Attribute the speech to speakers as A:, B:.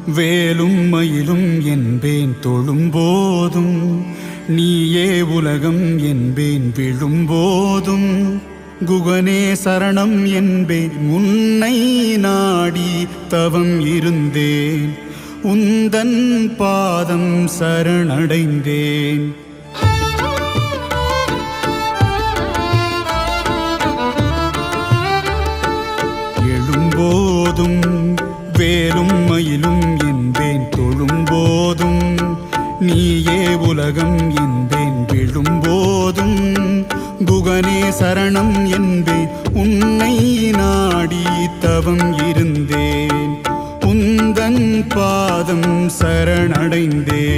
A: வேலும் மயிலும் என்பேன் தொழும்போதும், நீயே உலகம் என்பேன் விழும்போதும். குகனே சரணம் என்பேன் உன்னை நாடி தவம் இருந்தேன், உந்தன் பாதம் சரணடைந்தேன். எழும்போதும் வேலும் மயிலும் என்பேன் தொழும்போதும், நீயே உலகம் என்பேன் விழும்போதும். குகனே சரணம் என்பேன் உன்னை நாடி தவம் இருந்தேன், உந்தன் பாதம் சரணடைந்தேன்.